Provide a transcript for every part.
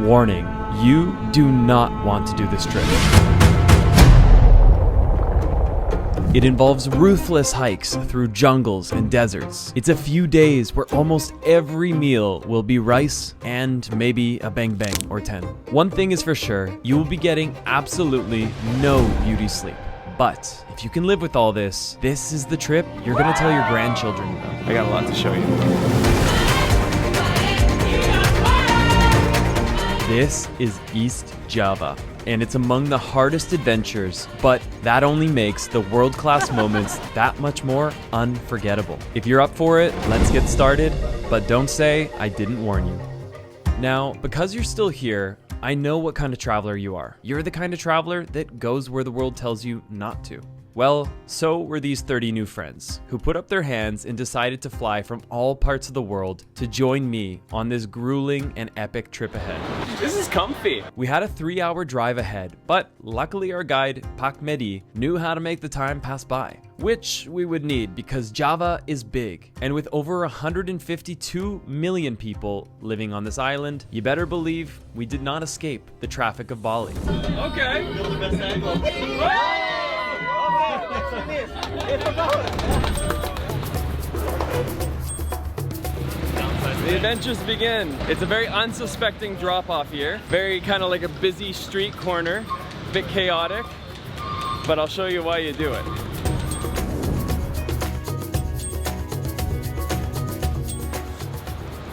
Warning, you do not want to do this trip. It involves ruthless hikes through jungles and deserts. It's a few days where almost every meal will be rice and maybe a bang bang or 10. One thing is for sure, you will be getting absolutely no beauty sleep. But if you can live with all this, this is the trip you're gonna tell your grandchildren about. I got a lot to show you. This is East Java, and it's among the hardest adventures, but that only makes the world-class moments that much more unforgettable. If you're up for it, let's get started, but don't say I didn't warn you. Now, because you're still here, I know what kind of traveler you are. You're the kind of traveler that goes where the world tells you not to. Well, so were these 30 new friends who put up their hands and decided to fly from all parts of the world to join me on this grueling and epic trip ahead. This is comfy. We had a 3-hour drive ahead, but luckily our guide, 𝗏𝗏𝗧𝗏𝗏𝗧 knew how to make the time pass by, which we would need because Java is big, and with over 152 million people living on this island, you better believe we did not escape the traffic of Bali. Okay. The adventures begin. It's a very unsuspecting drop-off here. Very kind of like a busy street corner. A bit chaotic, but I'll show you why you do it.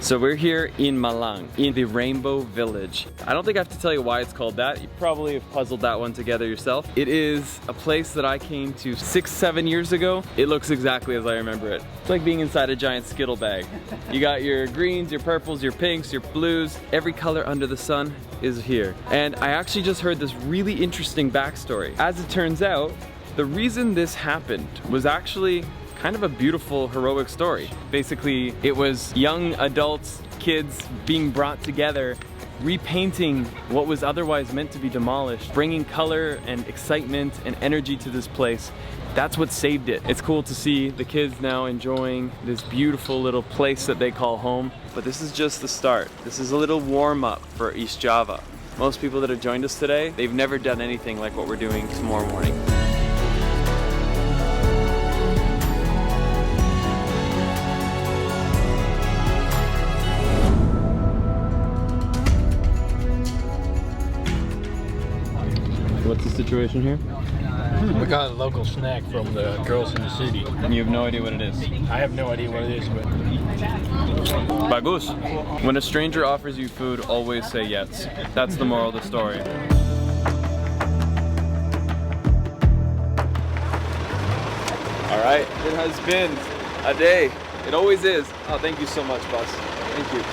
So we're here in Malang, in the Rainbow Village. I don't think I have to tell you why it's called that. You probably have puzzled that one together yourself. It is a place that I came to 6-7 years ago. It looks exactly as I remember it. It's like being inside a giant Skittle bag. You got your greens, your purples, your pinks, your blues. Every color under the sun is here. And I actually just heard this really interesting backstory. As it turns out, the reason this happened was actually kind of a beautiful, heroic story. Basically, it was young adults, kids being brought together, repainting what was otherwise meant to be demolished, bringing color and excitement and energy to this place. That's what saved it. It's cool to see the kids now enjoying this beautiful little place that they call home. But this is just the start. This is a little warm-up for East Java. Most people that have joined us today, they've never done anything like what we're doing tomorrow morning. What's the situation here? We got a local snack from the girls in the city. And you have no idea what it is? I have no idea what it is, but... Bagus. When a stranger offers you food, always say yes. That's the moral of the story. All right, it has been a day. It always is. Oh, thank you so much, boss. Thank you.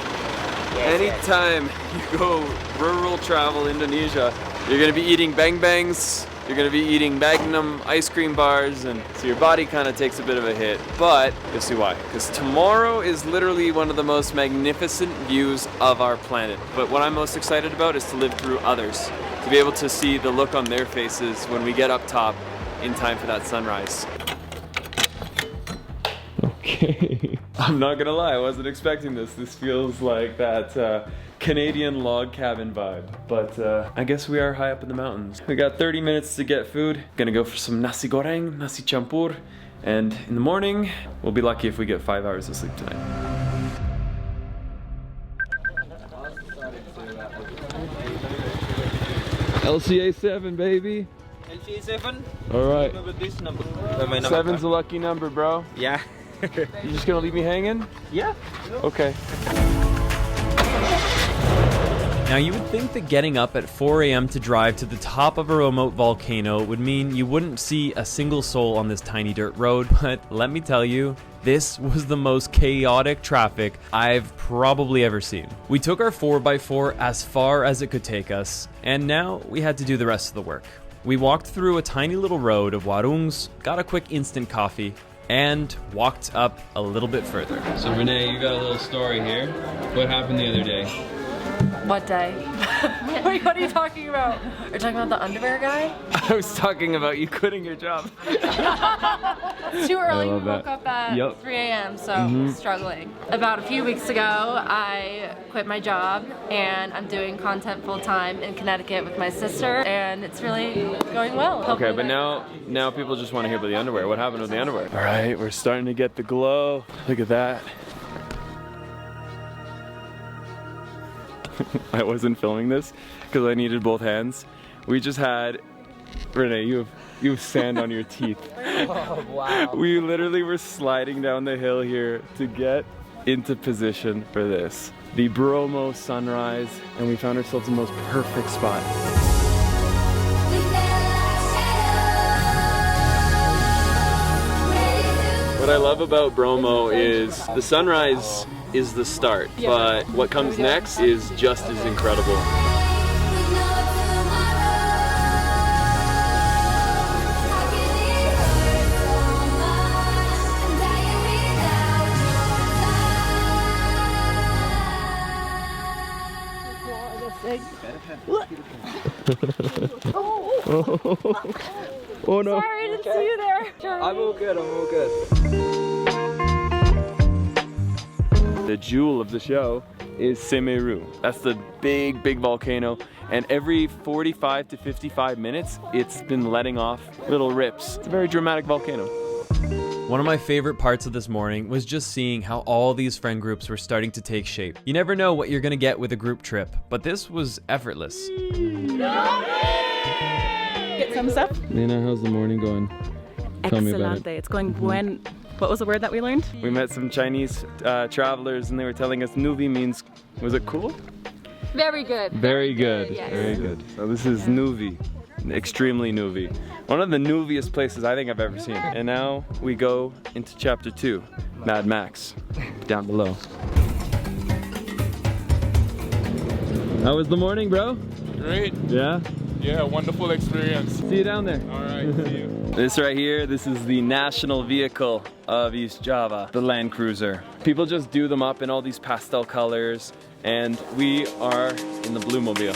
Anytime you go rural travel Indonesia, you're gonna be eating bang bangs, you're gonna be eating Magnum ice cream bars, and so your body kind of takes a bit of a hit. But you'll see why. Because tomorrow is literally one of the most magnificent views of our planet. But what I'm most excited about is to live through others, to be able to see the look on their faces when we get up top in time for that sunrise. Okay. I'm not gonna lie, I wasn't expecting this. This feels like that Canadian log cabin vibe. But I guess we are high up in the mountains. We got 30 minutes to get food. Gonna go for some nasi goreng, nasi campur. And in the morning, we'll be lucky if we get 5 hours of sleep tonight. LCA 7, baby. LCA 7? Alright. With this number. 7's a lucky number, bro. Yeah. You just gonna leave me hanging? Yeah. Okay. Now you would think that getting up at 4 a.m. to drive to the top of a remote volcano would mean you wouldn't see a single soul on this tiny dirt road, but let me tell you, this was the most chaotic traffic I've probably ever seen. We took our 4x4 as far as it could take us, and now we had to do the rest of the work. We walked through a tiny little road of warungs, got a quick instant coffee, and walked up a little bit further. So Renee, you got a little story here. What happened the other day? What day? Wait, what are you talking about? Are you talking about the underwear guy? I was talking about you quitting your job. It's too early. We woke up at 3 a.m. so struggling. About a few weeks ago, I quit my job and I'm doing content full-time in Connecticut with my sister, and it's really going well. Okay, but now people just want to hear about the underwear. What happened with the underwear? All right, we're starting to get the glow. Look at that. I wasn't filming this because I needed both hands. We just had, Renee, you have sand on your teeth. Oh, wow. We literally were sliding down the hill here to get into position for this. The Bromo sunrise, and we found ourselves the most perfect spot. What I love about Bromo is the sunrise is the start, but what comes next is just as incredible. Oh no. Sorry, I didn't see you there. I'm all good, I'm all good. The jewel of the show is 𝗦𝗡𝗏𝗏. That's the big volcano, and every 45 to 55 minutes, it's been letting off little rips. It's a very dramatic volcano. One of my favorite parts of this morning was just seeing how all these friend groups were starting to take shape. You never know what you're gonna get with a group trip, but this was effortless. Get thumbs up. Nina, how's the morning going? Tell me about it. It's going buen. What was the word that we learned? We met some Chinese travelers and they were telling us nuvi means, was it cool? Very good. Very good, yes. very good. So this is nuvi, extremely nuvi. One of the nuviest places I think I've ever seen. And now we go into chapter 2, Mad Max, down below. How was the morning, bro? Great. Yeah? Yeah, wonderful experience. See you down there. All right, see you. This right here, this is the national vehicle of East Java, the Land Cruiser. People just do them up in all these pastel colors, and we are in the Blue Mobile.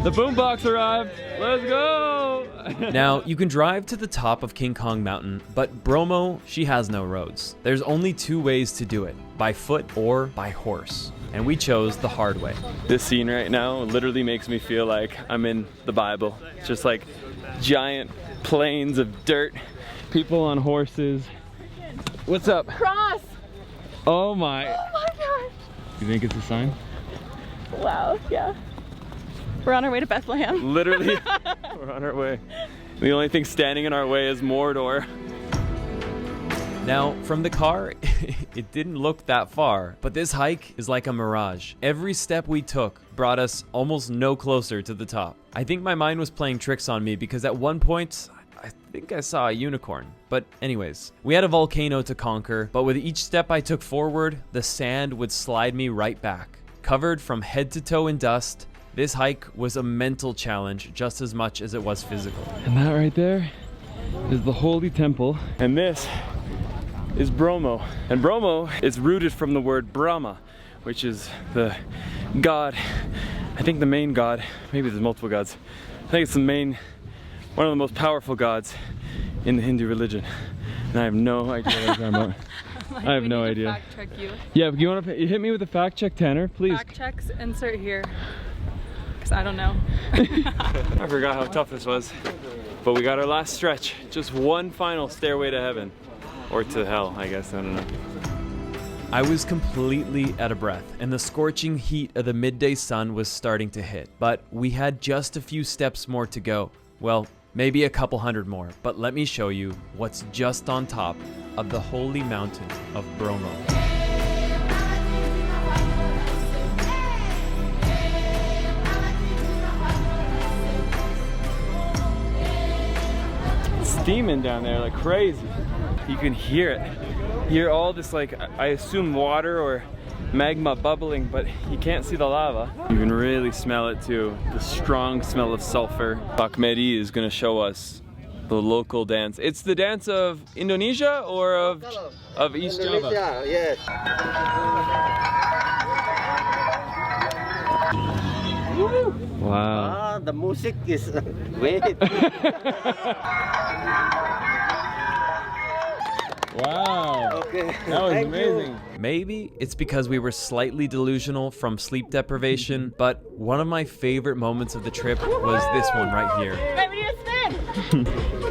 The boombox arrived. Let's go! Now, you can drive to the top of King Kong Mountain, but Bromo, she has no roads. There's only 2 ways to do it, by foot or by horse. And we chose the hard way. This scene right now literally makes me feel like I'm in the Bible. It's just like giant plains of dirt, people on horses. What's up? Cross. Oh my. Oh my gosh. You think it's a sign? Wow, yeah. We're on our way to Bethlehem. Literally, we're on our way. The only thing standing in our way is Mordor. Now, from the car, it didn't look that far, but this hike is like a mirage. Every step we took brought us almost no closer to the top. I think my mind was playing tricks on me because at one point, I think I saw a unicorn. But anyways, we had a volcano to conquer, but with each step I took forward, the sand would slide me right back. Covered from head to toe in dust, this hike was a mental challenge just as much as it was physical. And that right there is the Holy Temple. And this is Bromo. And Bromo is rooted from the word Brahma, which is the god, I think the main god, maybe there's multiple gods. I think it's the main, one of the most powerful gods in the Hindu religion. And I have no idea what I'm talking about. I have no idea. Fact check you. Yeah, you want to hit me with a fact check, Tanner, please? Fact checks, insert here. Because I don't know. I forgot how tough this was. But we got our last stretch. Just one final stairway to heaven. Or to hell, I guess, I don't know. I was completely out of breath, and the scorching heat of the midday sun was starting to hit. But we had just a few steps more to go. Well, maybe a couple hundred more, but let me show you what's just on top of the holy mountain of Bromo. Steaming down there like crazy. You can hear it. Hear all this, like, I assume water or magma bubbling, but you can't see the lava. You can really smell it too. The strong smell of sulfur. 𝗦𝗏𝗧𝗏𝗦𝗏 is gonna show us The local dance. It's the dance of Indonesia or of East Java? Indonesia, yes. Wow. The music is great. Wow. Okay. That was amazing. Maybe it's because we were slightly delusional from sleep deprivation, but one of my favorite moments of the trip was this one right here. Ready to spin?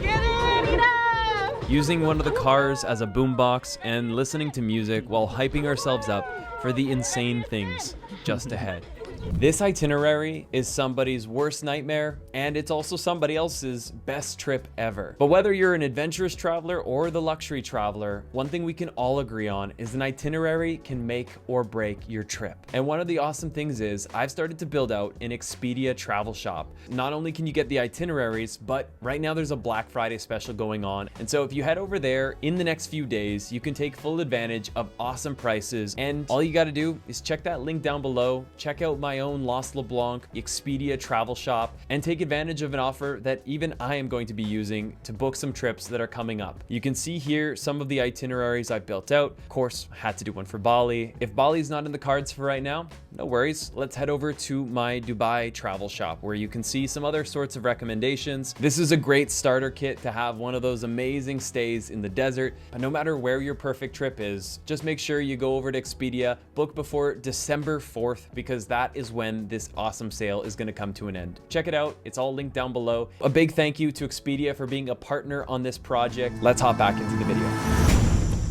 Get it! Using one of the cars as a boombox and listening to music while hyping ourselves up for the insane things just ahead. This itinerary is somebody's worst nightmare, and it's also somebody else's best trip ever. But whether you're an adventurous traveler or the luxury traveler, one thing we can all agree on is an itinerary can make or break your trip. And one of the awesome things is I've started to build out an Expedia travel shop. Not only can you get the itineraries, but right now there's a Black Friday special going on. And so if you head over there in the next few days, you can take full advantage of awesome prices. And all you gotta do is check that link down below, check out my own 𝗦𝗨𝗕𝗦𝗕𝗦𝗢𝗓 Expedia travel shop, and take advantage of an offer that even I am going to be using to book some trips that are coming up. You can see here some of the itineraries I built out. Of course, I had to do one for Bali. If Bali's not in the cards for right now, no worries. Let's head over to my Dubai travel shop where you can see some other sorts of recommendations. This is a great starter kit to have one of those amazing stays in the desert. But no matter where your perfect trip is, just make sure you go over to Expedia, book before December 4th, because that is when this awesome sale is going to come to an end. Check it out. It's all linked down below. A big thank you to Expedia for being a partner on this project. Let's hop back into the video.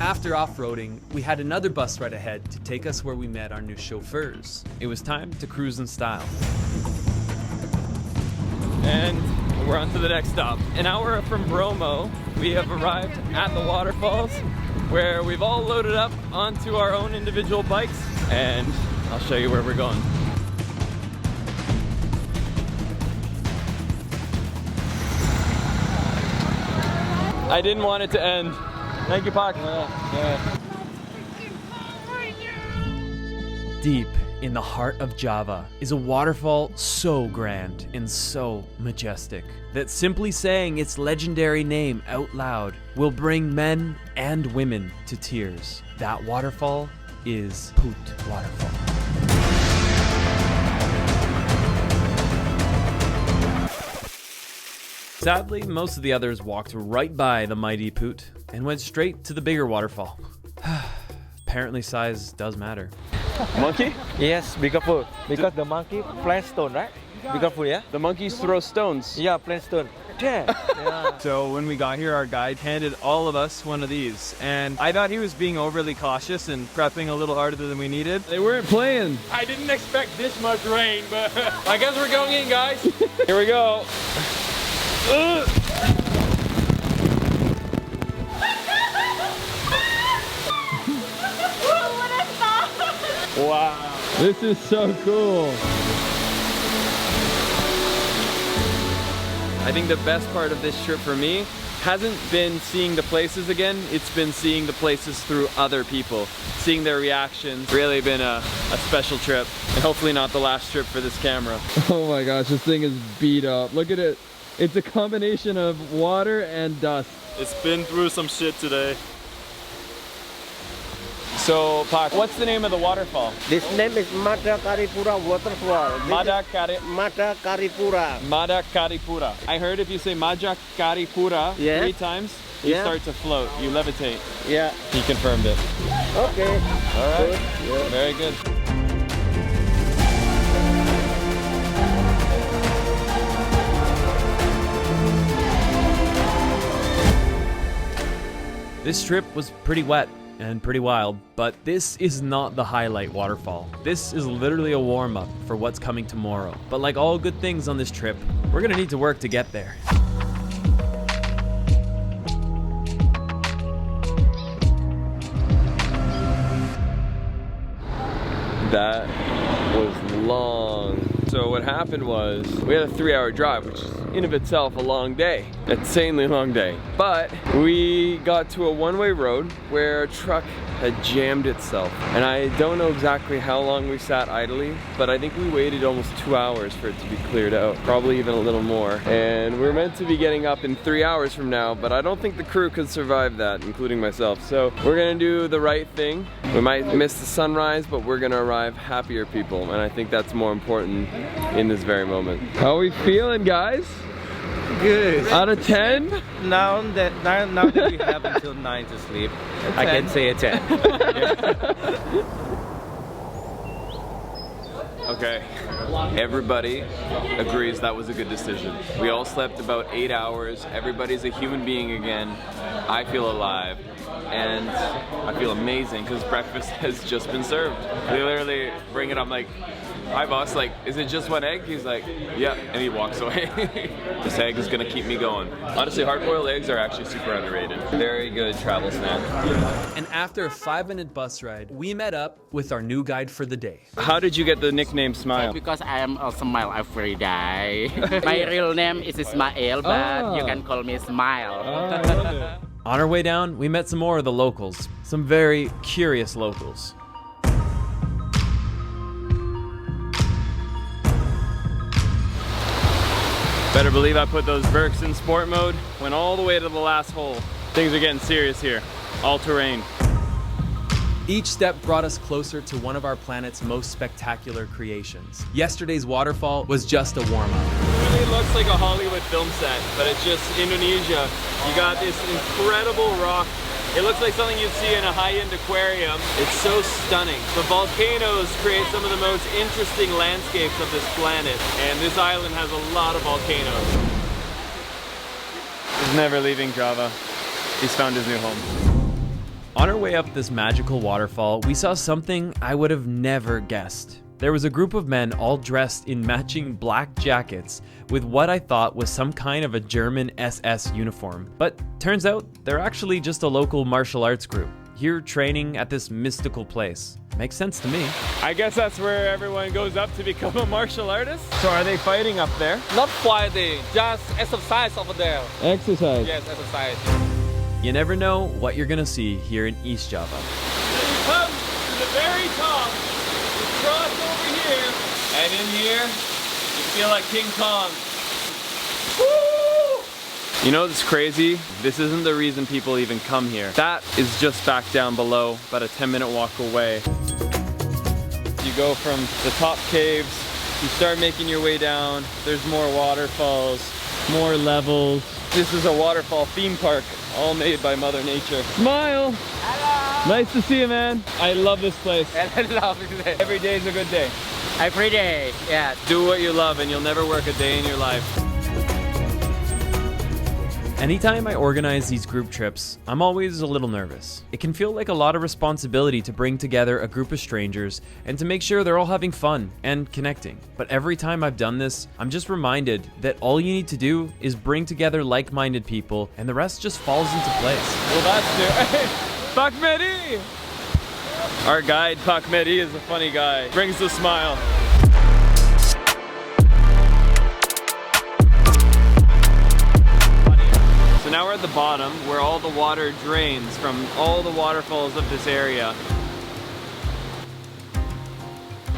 After off-roading, we had another bus ride ahead to take us where we met our new chauffeurs. It was time to cruise in style. And we're on to the next stop. An hour from Bromo, we have arrived at the waterfalls where we've all loaded up onto our own individual bikes, and I'll show you where we're going. I didn't want it to end. Thank you, Pak. Deep in the heart of Java is a waterfall so grand and so majestic that simply saying its legendary name out loud will bring men and women to tears. That waterfall is 𝗡𝗢𝗧𝗜𝗙 Waterfall. Sadly, most of the others walked right by the mighty 𝗡𝗢𝗧𝗜𝗙 and went straight to the bigger waterfall. Apparently size does matter. Monkey? Yes, be careful. Because the monkey plant stone, right? Be careful, yeah? The monkeys throw stones. Yeah, plant stone. Yeah. So when we got here, our guide handed all of us one of these, and I thought he was being overly cautious and prepping a little harder than we needed. They weren't playing. I didn't expect this much rain, but I guess we're going in, guys. Here we go. Wow, this is so cool. I think the best part of this trip for me hasn't been seeing the places again, it's been seeing the places through other people, seeing their reactions. Really been a special trip, and hopefully not the last trip for this camera. Oh my gosh, this thing is beat up. Look at it. It's a combination of water and dust. it's been through some shit today. So, Pak, what's the name of the waterfall? This name is Madakaripura waterfall. Madakaripura. Madakaripura. I heard if you say Madakaripura 3 times, you start to float, you levitate. Yeah. He confirmed it. Okay. All right. Yeah. Very good. This trip was pretty wet and pretty wild, but this is not the highlight waterfall. This is literally a warm-up for what's coming tomorrow. But like all good things on this trip, we're gonna need to work to get there. That was long. So what happened was, we had a 3-hour drive, which is in of itself a long day. Insanely long day. But we got to a one-way road where a truck had jammed itself. And I don't know exactly how long we sat idly, but I think we waited almost 2 hours for it to be cleared out, probably even a little more. And we're meant to be getting up in 3 hours from now, but I don't think the crew could survive that, including myself. So we're gonna do the right thing. We might miss the sunrise, but we're gonna arrive happier people, and I think that's more important in this very moment. How are we feeling, guys? Good. Out of 10? Now that we have until 9 to sleep, I can say a 10. Okay, everybody agrees that was a good decision. We all slept about 8 hours. Everybody's a human being again. I feel alive. And I feel amazing because breakfast has just been served. They literally bring it up like, hi boss, like, is it just one egg? He's like, yeah, and he walks away. This egg is gonna keep me going. Honestly, hard-boiled eggs are actually super underrated. Very good travel snack. And after a 5-minute bus ride, we met up with our new guide for the day. How did you get the nickname Smile? Because I am a smile every day. My real name is Ismail, but you can call me Smile. I love it. On our way down, we met some more of the locals, some very curious locals. Better believe I put those Berks in sport mode, went all the way to the last hole. Things are getting serious here. All terrain. Each step brought us closer to one of our planet's most spectacular creations. Yesterday's waterfall was just a warm-up. It really looks like a Hollywood film set, but it's just Indonesia. You got this incredible rock. It looks like something you'd see in a high-end aquarium. It's so stunning. The volcanoes create some of the most interesting landscapes of this planet, and this island has a lot of volcanoes. He's never leaving Java. He's found his new home. On our way up this magical waterfall, we saw something I would have never guessed. There was a group of men all dressed in matching black jackets with what I thought was some kind of a German SS uniform. But turns out they're actually just a local martial arts group, here training at this mystical place. Makes sense to me. I guess that's where everyone goes up to become a martial artist? So are they fighting up there? Not fighting, just exercise over there. Exercise? Yes, exercise. You never know what you're gonna see here in East Java. Then you come to the very top, you cross over here, and in here, you feel like King Kong. Woo! You know what's crazy? This isn't the reason people even come here. That is just back down below, about a 10-minute walk away. You go from the top caves, you start making your way down, there's more waterfalls, more levels. This is a waterfall theme park, all made by Mother Nature. Smile! Hello! Nice to see you, man. I love this place. I love it. Every day is a good day. Every day, yeah. Do what you love and you'll never work a day in your life. Anytime I organize these group trips, I'm always a little nervous. It can feel like a lot of responsibility to bring together a group of strangers and to make sure they're all having fun and connecting. But every time I've done this, I'm just reminded that all you need to do is bring together like-minded people and the rest just falls into place. Well, that's it. 𝗦𝗡𝗦𝗕𝗦𝗧𝗜𝗢𝗏. Our guide, 𝗦𝗡𝗦𝗦𝗧𝗜𝗢𝗏, is a funny guy. Brings the smile. So now we're at the bottom where all the water drains from all the waterfalls of this area.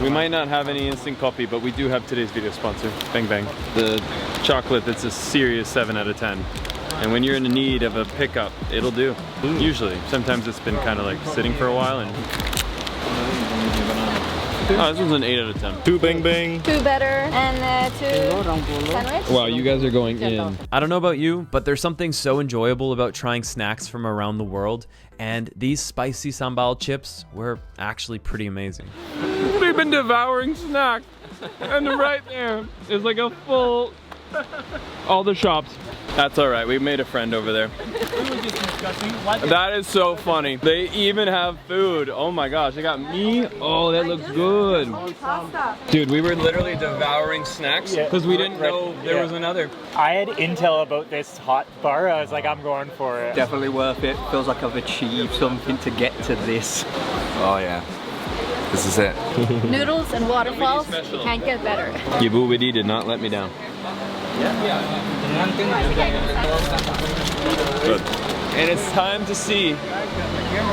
We might not have any instant coffee, but we do have today's video sponsor, Bang Bang. The chocolate that's a serious 7 out of 10. And when you're in need of a pickup, it'll do. Usually. Sometimes it's been kind of like sitting for a while and... Oh, this one's an 8 out of 10. 2 Bang Bang. 2 better and 2 sandwich. Wow, you guys are going in. I don't know about you, but there's something so enjoyable about trying snacks from around the world, and these spicy sambal chips were actually pretty amazing. We've been devouring snacks, and right there is like a full... all the shops. That's alright, we made a friend over there. That is so funny. They even have food. Oh my gosh, they got meat. Oh, that looks good. Dude, we were literally devouring snacks because we didn't know there was another. I had intel about this hot bar. I was like, I'm going for it. Definitely worth it. Feels like I've achieved something to get to this. Oh yeah. This is it. Noodles and waterfalls, you can't get better. Ibu Widi did not let me down. Good. and it's time to see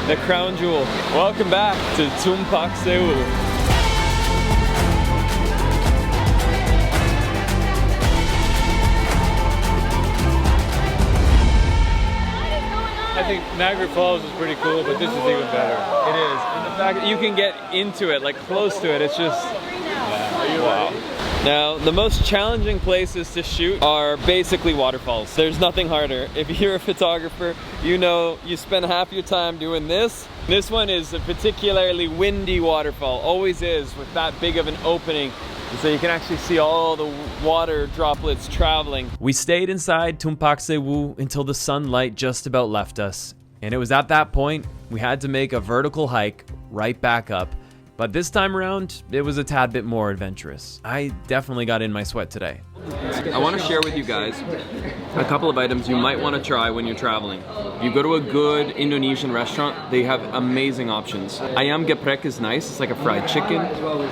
the crown jewel. Welcome back to Tumpak Sewu. I think Niagara Falls is pretty cool, but this is even better. It is. And the fact that you can get into it, like close to it, it's just, wow. Now, the most challenging places to shoot are basically waterfalls. There's nothing harder. If you're a photographer, you know you spend half your time doing this. This one is a particularly windy waterfall, always is, with that big of an opening. And so you can actually see all the water droplets traveling. We stayed inside Tumpak Sewu until the sunlight just about left us. And it was at that point we had to make a vertical hike right back up. But this time around, it was a tad bit more adventurous. I definitely got in my sweat today. I want to share with you guys a couple of items you might want to try when you're traveling. If you go to a good Indonesian restaurant, they have amazing options. Ayam geprek is nice, it's like a fried chicken.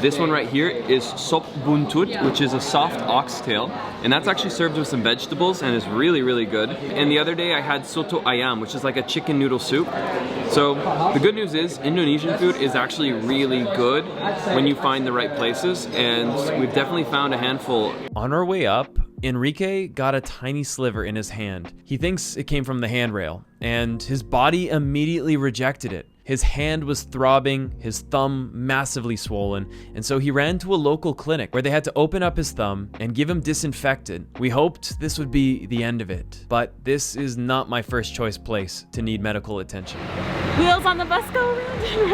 This one right here is sop buntut, which is a soft oxtail, and that's actually served with some vegetables and is really, really good. And the other day I had soto ayam, which is like a chicken noodle soup. So the good news is Indonesian food is actually really good when you find the right places, and we've definitely found a handful. On our way up, Enrique got a tiny sliver in his hand. He thinks it came from the handrail, and his body immediately rejected it. His hand was throbbing, his thumb massively swollen, and so he ran to a local clinic where they had to open up his thumb and give him disinfectant. We hoped this would be the end of it, but this is not my first choice place to need medical attention. Wheels on the bus go round and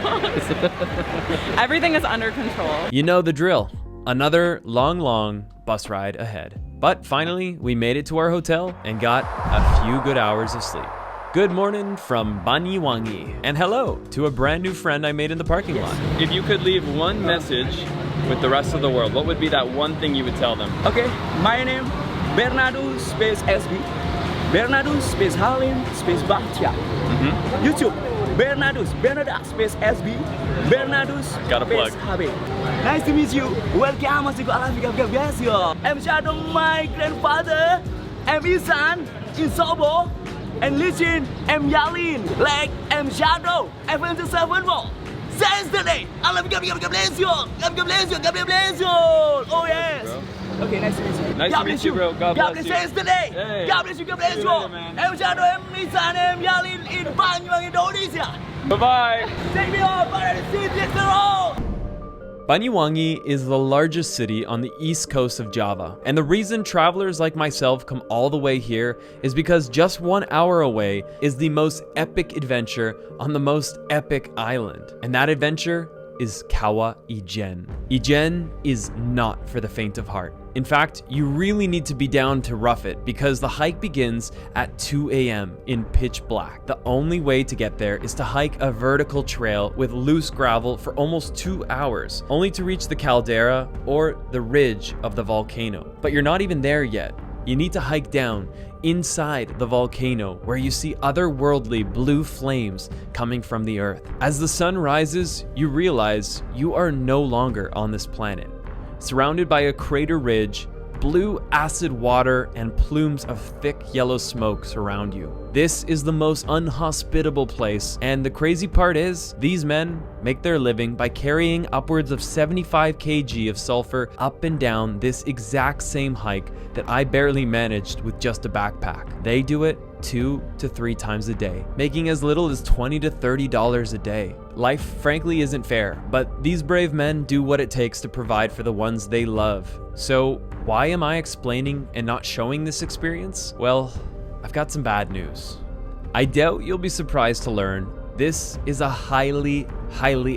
round. Everything is under control. You know the drill. Another long bus ride ahead. But finally, we made it to our hotel and got a few good hours of sleep. Good morning from Banyuwangi, and hello to a brand new friend I made in the parking lot. If you could leave one message with the rest of the world, what would be that one thing you would tell them? Okay, my name Bernardo space SB. Bernardo space Halim space Bahtia. YouTube Bernardo space SB. Bernardo Got a plug. space HB. Nice to meet you. Welcome to Alaska. I'm Shadow, my grandfather. I'm Isan in Sobo. And listen, I'm yelling like I'm Shadow. I'm from the 7 wall. Since the day, I love God bless you. God bless you. God bless you. Oh yes. Bro. Okay, nice to meet you. Nice to meet you, bro. God bless you. Since the day. Hey. God bless you. God bless you. I'm Shadow. I'm Isan. I'm yelling in Banyuwangi, Indonesia. Bye-bye. Take me off. I see this all. Banyuwangi is the largest city on the east coast of Java, and the reason travelers like myself come all the way here is because just 1 hour away is the most epic adventure on the most epic island, and that adventure is Kawah Ijen. Ijen is not for the faint of heart. In fact, you really need to be down to rough it because the hike begins at 2 a.m. in pitch black. The only way to get there is to hike a vertical trail with loose gravel for almost 2 hours, only to reach the caldera or the ridge of the volcano. But you're not even there yet. You need to hike down inside the volcano where you see otherworldly blue flames coming from the earth. As the sun rises, you realize you are no longer on this planet. Surrounded by a crater ridge, blue acid water and plumes of thick yellow smoke surround you. This is the most unhospitable place, and the crazy part is, these men make their living by carrying upwards of 75 kg of sulfur up and down this exact same hike that I barely managed with just a backpack. They do it 2 to 3 times a day, making as little as $20 to $30 a day. Life frankly isn't fair, but these brave men do what it takes to provide for the ones they love. So why am I explaining and not showing this experience? Well, I've got some bad news. I doubt you'll be surprised to learn this is a highly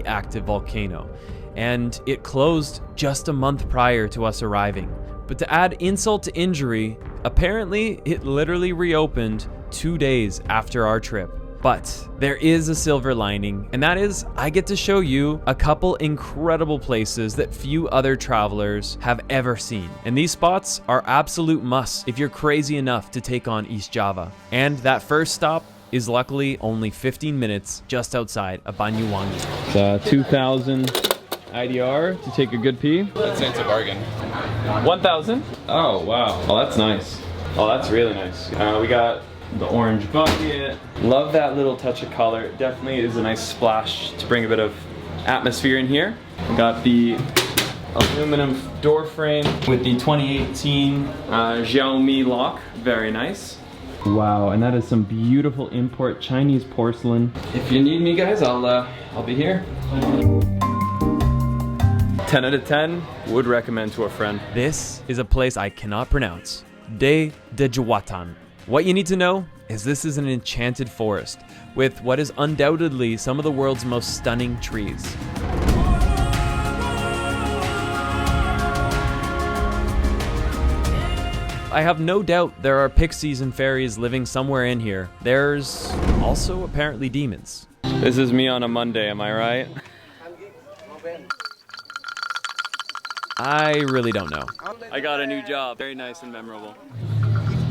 active volcano, and it closed just a month prior to us arriving. But to add insult to injury, apparently it literally reopened 2 days after our trip. But there is a silver lining, and that is I get to show you a couple incredible places that few other travelers have ever seen. And these spots are absolute musts if you're crazy enough to take on East Java. And that first stop is luckily only 15 minutes just outside of Banyuwangi. It's 2,000 IDR to take a good pee. Let's say it's a bargain. 1,000? Oh, wow. Oh, that's nice. Oh, that's really nice. We got the orange bucket. Love that little touch of color. It definitely is a nice splash to bring a bit of atmosphere in here. We got the aluminum door frame with the 2018 𝗧𝗨𝗥𝗡𝗦 lock. Very nice. Wow, and that is some beautiful import Chinese porcelain. If you need me, guys, I'll be here. 10 out of 10, would recommend to a friend. This is a place I cannot pronounce. 𝗧𝗨𝗥𝗡𝗦. What you need to know is this is an enchanted forest with what is undoubtedly some of the world's most stunning trees. I have no doubt there are pixies and fairies living somewhere in here. There's also apparently demons. This is me on a Monday, am I right? I really don't know. I got a new job. Very nice and memorable.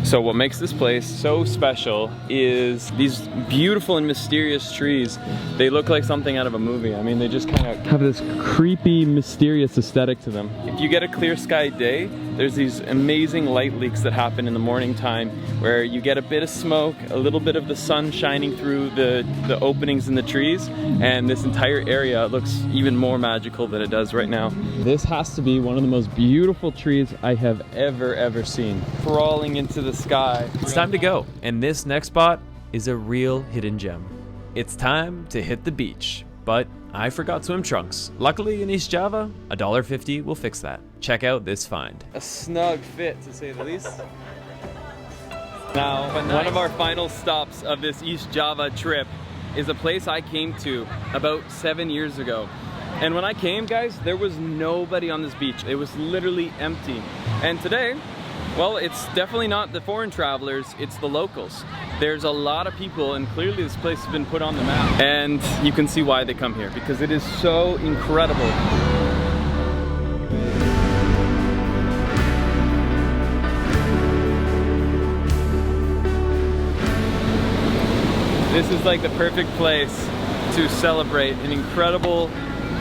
So what makes this place so special is these beautiful and mysterious trees. They look like something out of a movie. I mean, they just kind of have this creepy, mysterious aesthetic to them. If you get a clear sky day, there's these amazing light leaks that happen in the morning time where you get a bit of smoke, a little bit of the sun shining through the openings in the trees, and this entire area looks even more magical than it does right now. This has to be one of the most beautiful trees I have ever seen. Crawling into the sky. It's time to go, and this next spot is a real hidden gem. It's time to hit the beach, but I forgot swim trunks. Luckily in East Java, $1.50 will fix that. Check out this find. A snug fit, to say the least. Now, one of our final stops of this East Java trip is a place I came to about 7 years ago. And when I came, guys, there was nobody on this beach. It was literally empty. And today, well, it's definitely not the foreign travelers, it's the locals. There's a lot of people, and clearly this place has been put on the map. And you can see why they come here, because it is so incredible. This is like the perfect place to celebrate an incredible,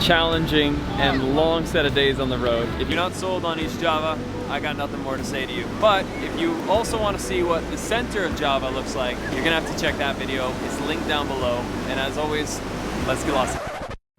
challenging, and long set of days on the road. If you're not sold on East Java, I got nothing more to say to you. But if you also want to see what the center of Java looks like, you're gonna have to check that video. It's linked down below. And as always, let's get lost.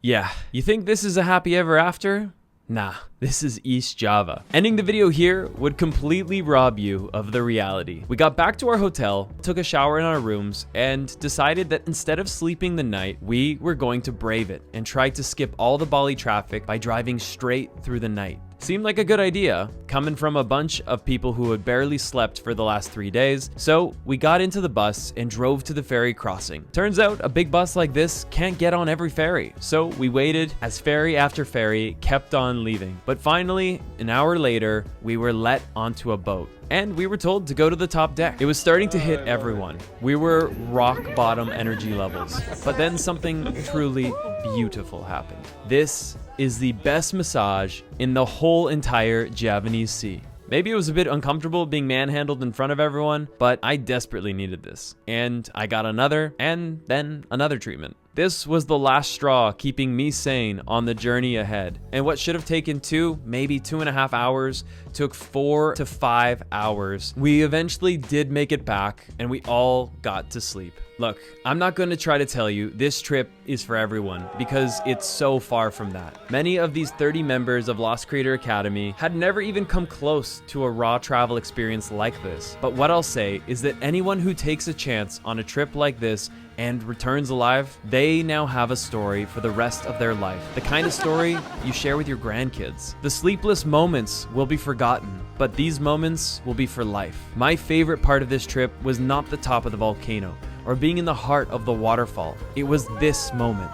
Yeah, you think this is a happy ever after? Nah, this is East Java. Ending the video here would completely rob you of the reality. We got back to our hotel, took a shower in our rooms, and decided that instead of sleeping the night, we were going to brave it and try to skip all the Bali traffic by driving straight through the night. Seemed like a good idea, coming from a bunch of people who had barely slept for the last 3 days, so we got into the bus and drove to the ferry crossing. Turns out a big bus like this can't get on every ferry, so we waited as ferry after ferry kept on leaving. But finally, an hour later, we were let onto a boat. And we were told to go to the top deck. It was starting to hit everyone. We were rock bottom energy levels. But then something truly beautiful happened. This is the best massage in the whole entire Javanese Sea. Maybe it was a bit uncomfortable being manhandled in front of everyone, but I desperately needed this. And I got another, and then another treatment. This was the last straw keeping me sane on the journey ahead. And what should have taken 2, maybe 2.5 hours, took 4 to 5 hours. We eventually did make it back, and we all got to sleep. Look, I'm not going to try to tell you this trip is for everyone, because it's so far from that. Many of these 30 members of Lost Creator Academy had never even come close to a raw travel experience like this. But what I'll say is that anyone who takes a chance on a trip like this and returns alive, they now have a story for the rest of their life. The kind of story you share with your grandkids. The sleepless moments will be forgotten, but these moments will be for life. My favorite part of this trip was not the top of the volcano or being in the heart of the waterfall. It was this moment.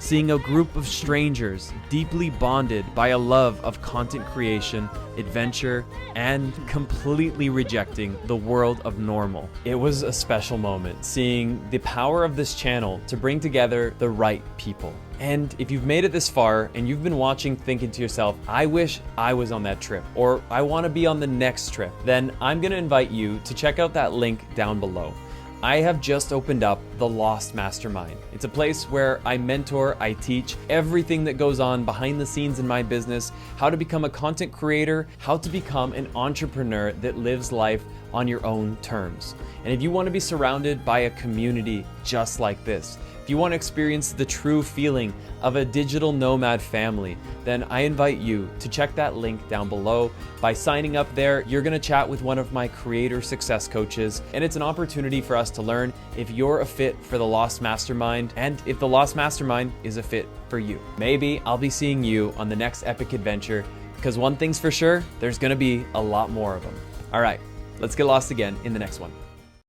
Seeing a group of strangers deeply bonded by a love of content creation, adventure, and completely rejecting the world of normal. It was a special moment, seeing the power of this channel to bring together the right people. And if you've made it this far and you've been watching thinking to yourself, I wish I was on that trip, or I want to be on the next trip, then I'm going to invite you to check out that link down below. I have just opened up the Lost Mastermind. It's a place where I mentor, I teach everything that goes on behind the scenes in my business, how to become a content creator, how to become an entrepreneur that lives life on your own terms. And if you want to be surrounded by a community just like this, if you want to experience the true feeling of a digital nomad family, then I invite you to check that link down below. By signing up there, you're going to chat with one of my creator success coaches, and it's an opportunity for us to learn if you're a fit for the Lost Mastermind and if the Lost Mastermind is a fit for you. Maybe I'll be seeing you on the next epic adventure, because one thing's for sure, there's going to be a lot more of them. All right, let's get lost again in the next one.